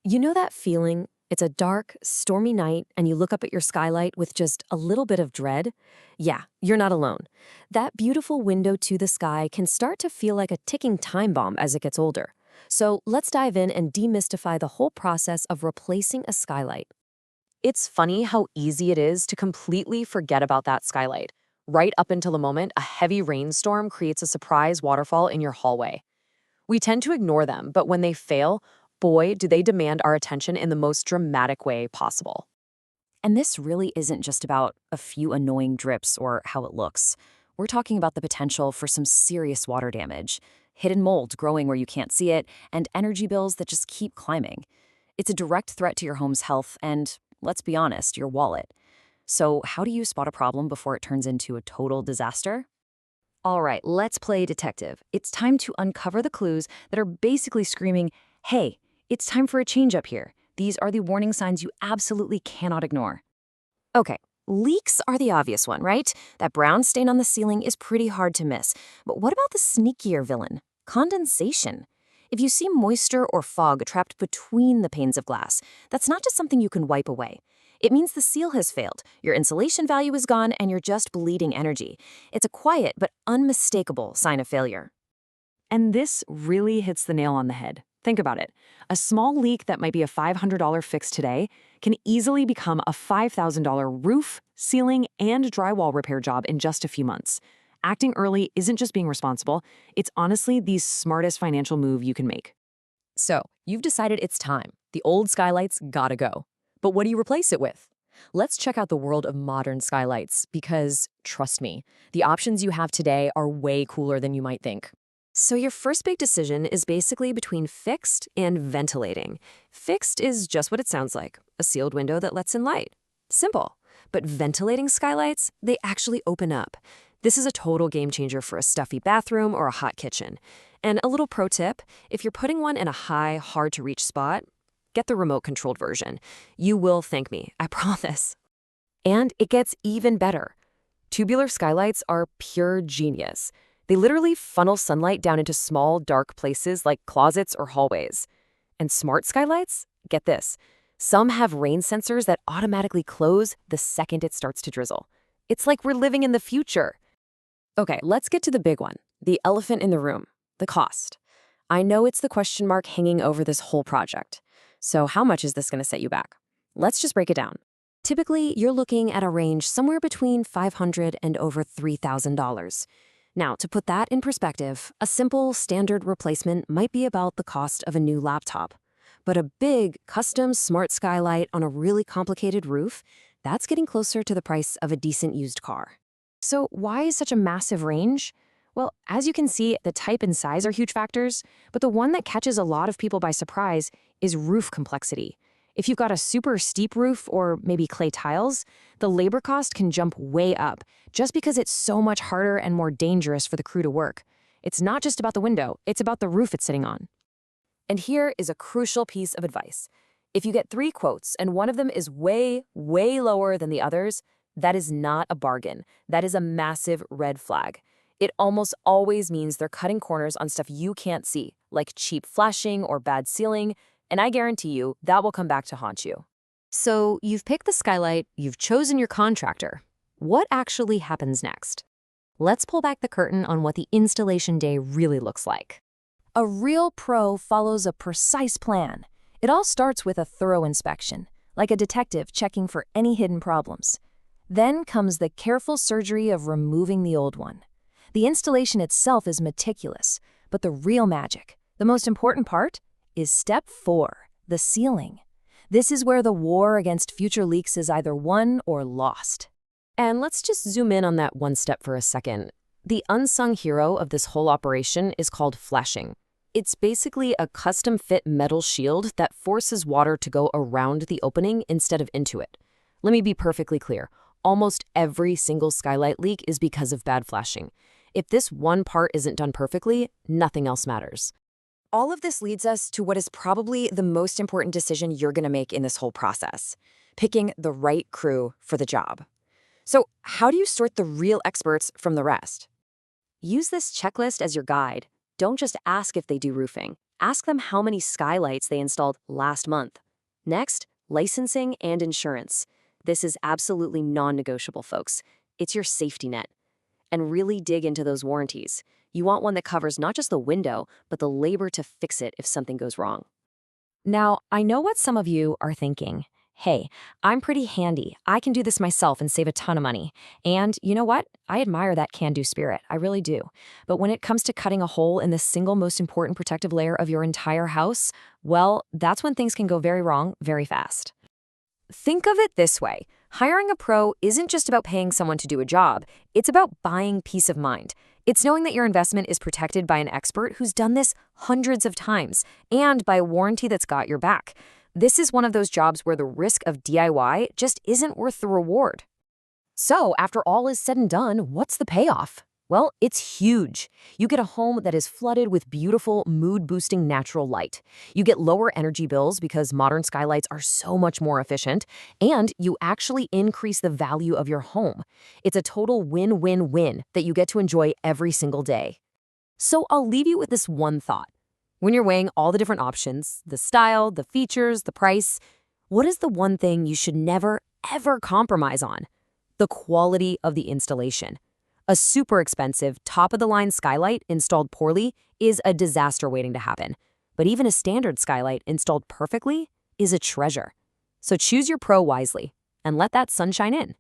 You know that feeling? It's a dark, stormy night, and you look up at your skylight with just a little bit of dread? Yeah, you're not alone. That beautiful window to the sky can start to feel like a ticking time bomb as it gets older. So let's dive in and demystify the whole process of replacing a skylight. It's funny how easy it is to completely forget about that skylight, right up until the moment a heavy rainstorm creates a surprise waterfall in your hallway. We tend to ignore them, but when they fail, boy, do they demand our attention in the most dramatic way possible. And this really isn't just about a few annoying drips or how it looks. We're talking about the potential for some serious water damage, hidden mold growing where you can't see it, and energy bills that just keep climbing. It's a direct threat to your home's health and, let's be honest, your wallet. So, how do you spot a problem before it turns into a total disaster? All right, let's play detective. It's time to uncover the clues that are basically screaming, hey, it's time for a change up here. These are the warning signs you absolutely cannot ignore. Okay, leaks are the obvious one, right? That brown stain on the ceiling is pretty hard to miss. But what about the sneakier villain? Condensation. If you see moisture or fog trapped between the panes of glass, that's not just something you can wipe away. It means the seal has failed, your insulation value is gone, and you're just bleeding energy. It's a quiet but unmistakable sign of failure. And this really hits the nail on the head. Think about it. A small leak that might be a $500 fix today can easily become a $5,000 roof, ceiling, and drywall repair job in just a few months. Acting early isn't just being responsible, it's honestly the smartest financial move you can make. So, you've decided it's time. The old skylights gotta go. But what do you replace it with? Let's check out the world of modern skylights because, trust me, the options you have today are way cooler than you might think. So your first big decision is basically between fixed and ventilating. Fixed is just what it sounds like, a sealed window that lets in light. Simple. But ventilating skylights, they actually open up. This is a total game changer for a stuffy bathroom or a hot kitchen. And a little pro tip, if you're putting one in a high, hard-to-reach spot, get the remote-controlled version. You will thank me, I promise. And it gets even better. Tubular skylights are pure genius. They literally funnel sunlight down into small, dark places like closets or hallways. And smart skylights? Get this. Some have rain sensors that automatically close the second it starts to drizzle. It's like we're living in the future. Okay, let's get to the big one, the elephant in the room, the cost. I know it's the question mark hanging over this whole project. So how much is this going to set you back? Let's just break it down. Typically, you're looking at a range somewhere between $500 and over $3,000. Now, to put that in perspective, a simple, standard replacement might be about the cost of a new laptop. But a big, custom smart skylight on a really complicated roof, that's getting closer to the price of a decent used car. So why is such a massive range? Well, as you can see, the type and size are huge factors, but the one that catches a lot of people by surprise is roof complexity. If you've got a super steep roof or maybe clay tiles, the labor cost can jump way up just because it's so much harder and more dangerous for the crew to work. It's not just about the window, it's about the roof it's sitting on. And here is a crucial piece of advice. If you get 3 quotes and one of them is way, way lower than the others, that is not a bargain. That is a massive red flag. It almost always means they're cutting corners on stuff you can't see, like cheap flashing or bad sealing, and I guarantee you that will come back to haunt you. So you've picked the skylight, you've chosen your contractor. What actually happens next? Let's pull back the curtain on what the installation day really looks like. A real pro follows a precise plan. It all starts with a thorough inspection, like a detective checking for any hidden problems. Then comes the careful surgery of removing the old one. The installation itself is meticulous, but the real magic, the most important part, is step 4, the sealing. This is where the war against future leaks is either won or lost. And let's just zoom in on that one step for a second. The unsung hero of this whole operation is called flashing. It's basically a custom-fit metal shield that forces water to go around the opening instead of into it. Let me be perfectly clear. Almost every single skylight leak is because of bad flashing. If this one part isn't done perfectly, nothing else matters. All of this leads us to what is probably the most important decision you're going to make in this whole process, picking the right crew for the job. So how do you sort the real experts from the rest? Use this checklist as your guide. Don't just ask if they do roofing. Ask them how many skylights they installed last month. Next, licensing and insurance. This is absolutely non-negotiable, folks. It's your safety net. And really dig into those warranties. You want one that covers not just the window, but the labor to fix it if something goes wrong. Now, I know what some of you are thinking. Hey, I'm pretty handy. I can do this myself and save a ton of money. And you know what? I admire that can-do spirit. I really do. But when it comes to cutting a hole in the single most important protective layer of your entire house, well, that's when things can go very wrong very fast. Think of it this way. Hiring a pro isn't just about paying someone to do a job. It's about buying peace of mind. It's knowing that your investment is protected by an expert who's done this hundreds of times and by a warranty that's got your back. This is one of those jobs where the risk of DIY just isn't worth the reward. So, after all is said and done, what's the payoff? Well, it's huge. You get a home that is flooded with beautiful, mood-boosting natural light. You get lower energy bills because modern skylights are so much more efficient, and you actually increase the value of your home. It's a total win-win-win that you get to enjoy every single day. So I'll leave you with this one thought. When you're weighing all the different options, the style, the features, the price, what is the one thing you should never, ever compromise on? The quality of the installation. A super expensive, top-of-the-line skylight installed poorly is a disaster waiting to happen. But even a standard skylight installed perfectly is a treasure. So choose your pro wisely and let that sunshine in.